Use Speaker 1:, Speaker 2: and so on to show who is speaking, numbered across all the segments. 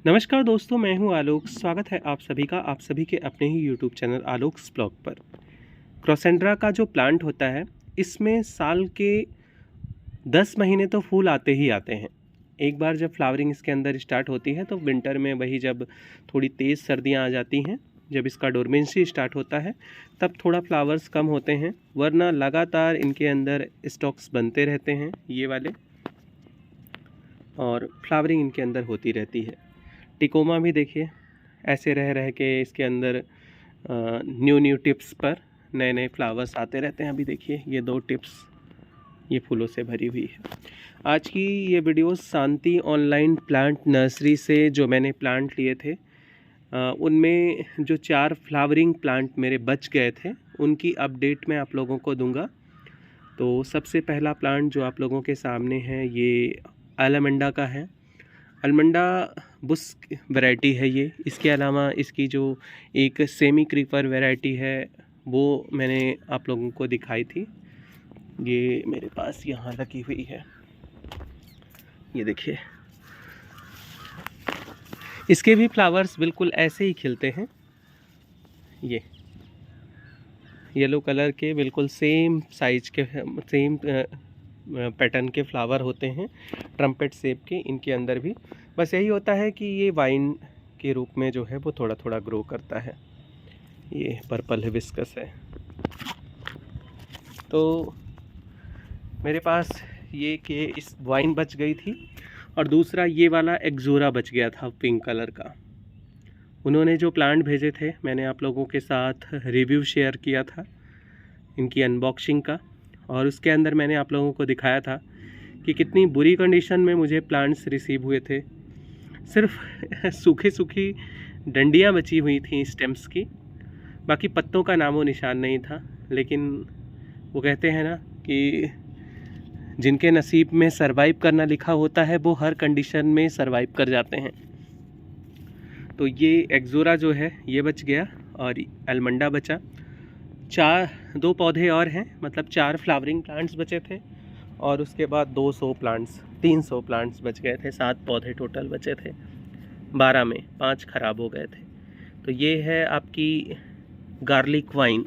Speaker 1: नमस्कार दोस्तों, मैं हूं आलोक। स्वागत है आप सभी का आप सभी के अपने ही यूट्यूब चैनल आलोक्स ब्लॉग पर। क्रोसेंड्रा का जो प्लांट होता है, इसमें साल के 10 महीने तो फूल आते ही आते हैं। एक बार जब फ्लावरिंग इसके अंदर स्टार्ट होती है तो विंटर में वही जब थोड़ी तेज़ सर्दियां आ जाती हैं, जब इसका डोरमेंसी स्टार्ट होता है, तब थोड़ा फ्लावर्स कम होते हैं, वरना लगातार इनके अंदर स्टॉक्स बनते रहते हैं ये वाले, और फ्लावरिंग इनके अंदर होती रहती है। टिकोमा भी देखिए, ऐसे रह रह के इसके अंदर न्यू टिप्स पर नए नए फ्लावर्स आते रहते हैं। अभी देखिए ये 2 टिप्स ये फूलों से भरी हुई है। आज की ये वीडियो शांति ऑनलाइन प्लांट नर्सरी से जो मैंने प्लांट लिए थे, उनमें जो 4 फ्लावरिंग प्लांट मेरे बच गए थे, उनकी अपडेट मैं आप लोगों को दूंगा। तो सबसे पहला प्लांट जो आप लोगों के सामने है, ये अलमंडा का है। अलमंडा बुश वैरायटी है ये। इसके अलावा इसकी जो एक सेमी क्रीपर वैरायटी है, वो मैंने आप लोगों को दिखाई थी। ये मेरे पास यहाँ लगी हुई है, ये देखिए। इसके भी फ्लावर्स बिल्कुल ऐसे ही खिलते हैं। ये येलो कलर के बिल्कुल सेम साइज के, सेम पैटर्न के फ्लावर होते हैं, ट्रम्पेट शेप के। इनके अंदर भी बस यही होता है कि ये वाइन के रूप में जो है वो थोड़ा थोड़ा ग्रो करता है। ये पर्पल हिबिस्कस है। तो मेरे पास ये कि इस वाइन बच गई थी, और दूसरा ये वाला एक्जोरा बच गया था पिंक कलर का। उन्होंने जो प्लांट भेजे थे, मैंने आप लोगों के साथ रिव्यू शेयर किया था इनकी अनबॉक्सिंग का, और उसके अंदर मैंने आप लोगों को दिखाया था कि कितनी बुरी कंडीशन में मुझे प्लांट्स रिसीव हुए थे। सिर्फ सूखी सूखी डंडियाँ बची हुई थी स्टेम्स की, बाकी पत्तों का नामो निशान नहीं था। लेकिन वो कहते हैं ना कि जिनके नसीब में सरवाइव करना लिखा होता है, वो हर कंडीशन में सरवाइव कर जाते हैं। तो ये एक्जोरा जो है ये बच गया, और अलमंडा बचा। 2 पौधे और हैं, मतलब 4 फ्लावरिंग प्लांट्स बचे थे, और उसके बाद 300 प्लांट्स बच गए थे। 7 पौधे टोटल बचे थे, 12 में 5 ख़राब हो गए थे। तो ये है आपकी गार्लिक वाइन।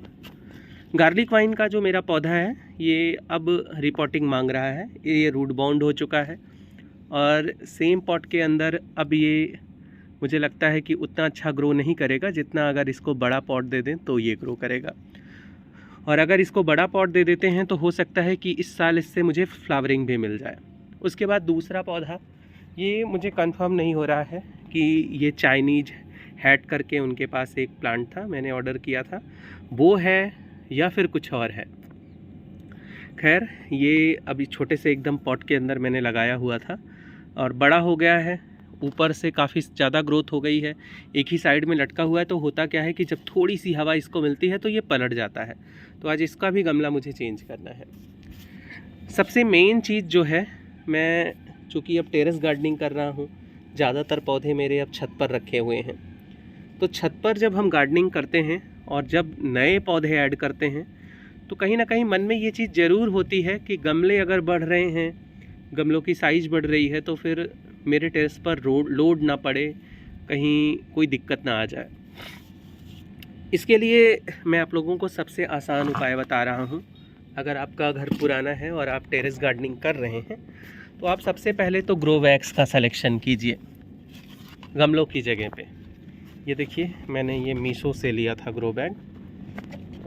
Speaker 1: गार्लिक वाइन का जो मेरा पौधा है, ये अब रिपोर्टिंग मांग रहा है। ये रूट बाउंड हो चुका है, और सेम पॉट के अंदर अब ये मुझे लगता है कि उतना अच्छा ग्रो नहीं करेगा जितना अगर इसको बड़ा पॉट दे दें तो ये ग्रो करेगा। और अगर इसको बड़ा पॉट दे देते हैं तो हो सकता है कि इस साल इससे मुझे फ्लावरिंग भी मिल जाए। उसके बाद दूसरा पौधा, ये मुझे कंफर्म नहीं हो रहा है कि ये चाइनीज हैट करके उनके पास एक प्लांट था, मैंने ऑर्डर किया था, वो है या फिर कुछ और है। खैर, ये अभी छोटे से एकदम पॉट के अंदर मैंने लगाया हुआ था, और बड़ा हो गया है। ऊपर से काफ़ी ज़्यादा ग्रोथ हो गई है। एक ही साइड में लटका हुआ है, तो होता क्या है कि जब थोड़ी सी हवा इसको मिलती है तो ये पलट जाता है। तो आज इसका भी गमला मुझे चेंज करना है। सबसे मेन चीज़ जो है, मैं चूँकि अब टेरेस गार्डनिंग कर रहा हूँ, ज़्यादातर पौधे मेरे अब छत पर रखे हुए हैं। तो छत पर जब हम गार्डनिंग करते हैं और जब नए पौधे ऐड करते हैं, तो कहीं ना कहीं मन में ये चीज़ ज़रूर होती है कि गमले अगर बढ़ रहे हैं, गमलों की साइज़ बढ़ रही है, तो फिर मेरे टेरेस पर लोड ना पड़े, कहीं कोई दिक्कत ना आ जाए। इसके लिए मैं आप लोगों को सबसे आसान उपाय बता रहा हूँ। अगर आपका घर पुराना है और आप टेरेस गार्डनिंग कर रहे हैं, तो आप सबसे पहले तो ग्रो बैग्स का सिलेक्शन कीजिए गमलों की जगह पे। ये देखिए, मैंने ये मीशो से लिया था ग्रो बैग,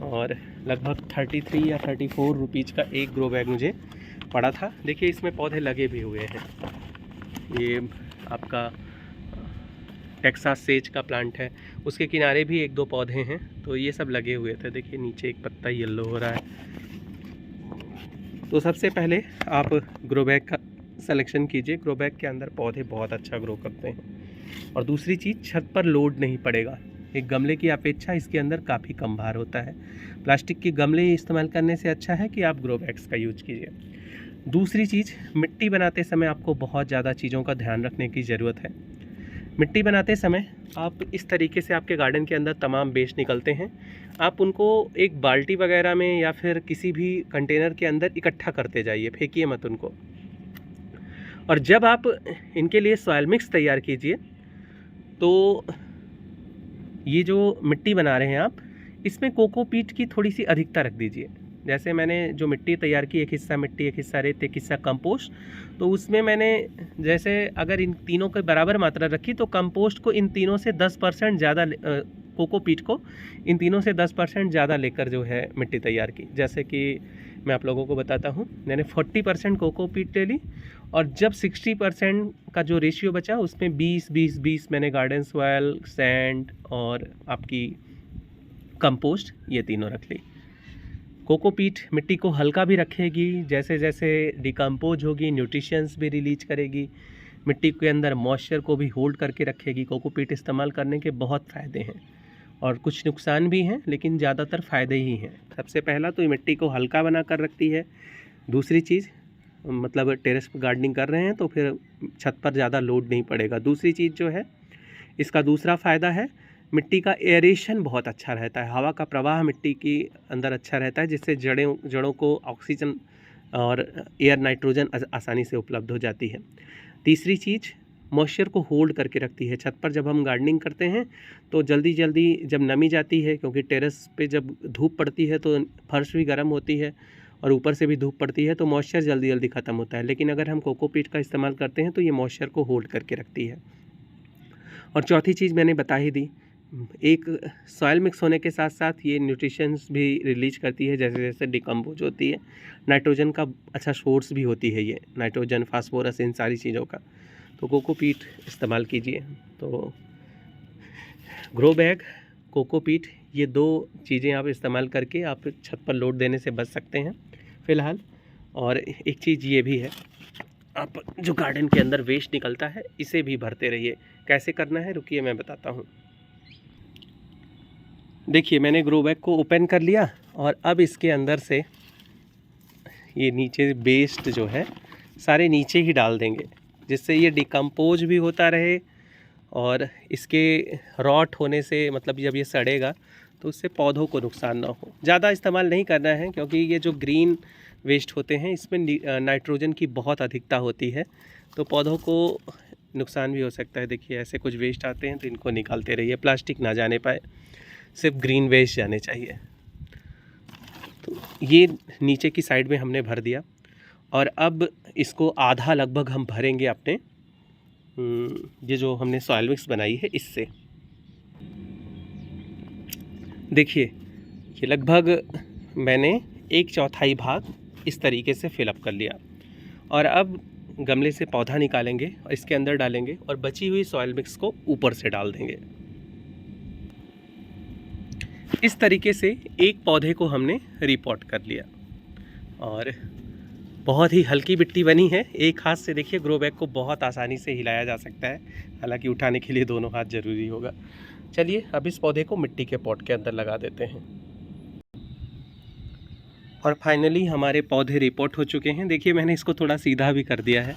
Speaker 1: और लगभग 33 या 34 रुपीज़ का एक ग्रो बैग मुझे पड़ा था। देखिए, इसमें पौधे लगे भी हुए हैं। ये आपका टेक्सास सेज का प्लांट है, उसके किनारे भी 1-2 पौधे हैं, तो ये सब लगे हुए थे। देखिए नीचे एक पत्ता येलो हो रहा है। तो सबसे पहले आप ग्रो बैग का सिलेक्शन कीजिए। ग्रो बैग के अंदर पौधे बहुत अच्छा ग्रो करते हैं। और दूसरी चीज़, छत पर लोड नहीं पड़ेगा। एक गमले की अपेक्षा इसके अंदर काफ़ी कम भार होता है। प्लास्टिक के गमले इस्तेमाल करने से अच्छा है कि आप ग्रो बैग्स का यूज कीजिए। दूसरी चीज़, मिट्टी बनाते समय आपको बहुत ज़्यादा चीज़ों का ध्यान रखने की ज़रूरत है। मिट्टी बनाते समय आप इस तरीके से, आपके गार्डन के अंदर तमाम वेस्ट निकलते हैं, आप उनको एक बाल्टी वगैरह में या फिर किसी भी कंटेनर के अंदर इकट्ठा करते जाइए, फेंकिए मत उनको। और जब आप इनके लिए सॉइल मिक्स तैयार कीजिए, तो ये जो मिट्टी बना रहे हैं आप, इसमें कोकोपीट की थोड़ी सी अधिकता रख दीजिए। जैसे मैंने जो मिट्टी तैयार की, एक हिस्सा मिट्टी, एक हिस्सा रेत, एक हिस्सा कंपोस्ट, तो उसमें मैंने जैसे अगर इन तीनों की बराबर मात्रा रखी तो कंपोस्ट को इन तीनों से 10% ज़्यादा, कोकोपीट को इन तीनों से 10% ज़्यादा लेकर जो है मिट्टी तैयार की। जैसे कि मैं आप लोगों को बताता हूँ, मैंने 40% कोकोपीट ले ली और जब 60% का जो रेशियो बचा उसमें 20-20-20 मैंने गार्डन सॉइल, सैंड और आपकी कंपोस्ट, ये तीनों रख ली। कोकोपीट मिट्टी को हल्का भी रखेगी, जैसे जैसे डिकम्पोज होगी न्यूट्रिशंस भी रिलीज करेगी, मिट्टी के अंदर मॉइस्चर को भी होल्ड करके रखेगी। कोकोपीट इस्तेमाल करने के बहुत फ़ायदे हैं और कुछ नुकसान भी हैं, लेकिन ज़्यादातर फ़ायदे ही हैं। सबसे पहला तो ये मिट्टी को हल्का बना कर रखती है। दूसरी चीज़, मतलब टेरेस पर गार्डनिंग कर रहे हैं तो फिर छत पर ज़्यादा लोड नहीं पड़ेगा। दूसरी चीज़ जो है, इसका दूसरा फ़ायदा है, मिट्टी का एयरेशन बहुत अच्छा रहता है, हवा का प्रवाह मिट्टी के अंदर अच्छा रहता है, जिससे जड़ों को ऑक्सीजन और एयर, नाइट्रोजन आसानी से उपलब्ध हो जाती है। तीसरी चीज़, मॉइस्चर को होल्ड करके रखती है। छत पर जब हम गार्डनिंग करते हैं तो जल्दी जल्दी जब नमी जाती है, क्योंकि टेरेस पे जब धूप पड़ती है तो फर्श भी गर्म होती है और ऊपर से भी धूप पड़ती है, तो मॉइस्चर जल्दी जल्दी ख़त्म होता है। लेकिन अगर हम कोकोपीट का इस्तेमाल करते हैं तो ये मॉइस्चर को होल्ड करके रखती है। और चौथी चीज़ मैंने बता ही दी, एक सॉइल मिक्स होने के साथ साथ ये न्यूट्रिशंस भी रिलीज करती है, जैसे जैसे डिकम्पोज होती है। नाइट्रोजन का अच्छा सोर्स भी होती है ये, नाइट्रोजन, फास्फोरस, इन सारी चीज़ों का। तो कोकोपीट इस्तेमाल कीजिए। तो ग्रो बैग, कोकोपीट, ये 2 चीज़ें आप इस्तेमाल करके आप छत पर लोड देने से बच सकते हैं फ़िलहाल। और एक चीज़ ये भी है, आप जो गार्डन के अंदर वेस्ट निकलता है इसे भी भरते रहिए। कैसे करना है, रुकिए मैं बताता हूँ। देखिए, मैंने ग्रो बैग को ओपन कर लिया और अब इसके अंदर से ये नीचे वेस्ट जो है सारे नीचे ही डाल देंगे, जिससे ये डिकम्पोज भी होता रहे और इसके रॉट होने से, मतलब जब ये सड़ेगा तो उससे पौधों को नुकसान ना हो। ज़्यादा इस्तेमाल नहीं करना है, क्योंकि ये जो ग्रीन वेस्ट होते हैं इसमें नाइट्रोजन की बहुत अधिकता होती है, तो पौधों को नुकसान भी हो सकता है। देखिए, ऐसे कुछ वेस्ट आते हैं तो इनको निकालते रहिए, प्लास्टिक ना जाने पाए, सिर्फ ग्रीन वेस्ट जाने चाहिए। तो ये नीचे की साइड में हमने भर दिया और अब इसको आधा लगभग हम भरेंगे अपने ये जो हमने सॉइल मिक्स बनाई है इससे। देखिए, ये लगभग मैंने 1/4 भाग इस तरीके से फिलअप कर लिया और अब गमले से पौधा निकालेंगे और इसके अंदर डालेंगे और बची हुई सॉइल मिक्स को ऊपर से डाल देंगे। इस तरीके से एक पौधे को हमने रिपॉट कर लिया और बहुत ही हल्की मिट्टी बनी है। एक हाथ से देखिए ग्रो बैग को बहुत आसानी से हिलाया जा सकता है, हालांकि उठाने के लिए दोनों हाथ ज़रूरी होगा। चलिए अब इस पौधे को मिट्टी के पॉट के अंदर लगा देते हैं और फाइनली हमारे पौधे रिपोर्ट हो चुके हैं। देखिए, मैंने इसको थोड़ा सीधा भी कर दिया है।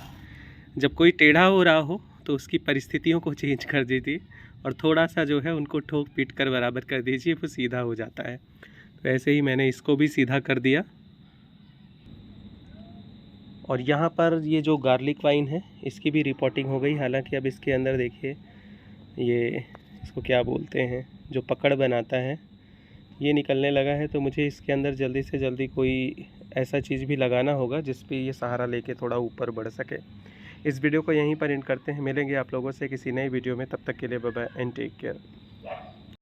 Speaker 1: जब कोई टेढ़ा हो रहा हो तो उसकी परिस्थितियों को चेंज कर दीजिए और थोड़ा सा जो है उनको ठोक पीट कर बराबर कर दीजिए, वो सीधा हो जाता है। तो ऐसे ही मैंने इसको भी सीधा कर दिया। और यहाँ पर ये जो गार्लिक वाइन है इसकी भी रिपोर्टिंग हो गई। हालांकि अब इसके अंदर देखिए, ये इसको क्या बोलते हैं, जो पकड़ बनाता है, ये निकलने लगा है। तो मुझे इसके अंदर जल्दी से जल्दी कोई ऐसा चीज़ भी लगाना होगा जिस पे ये सहारा लेके थोड़ा ऊपर बढ़ सके। इस वीडियो को यहीं पर एंड करते हैं। मिलेंगे आप लोगों से किसी नई वीडियो में, तब तक के लिए bye bye and take care.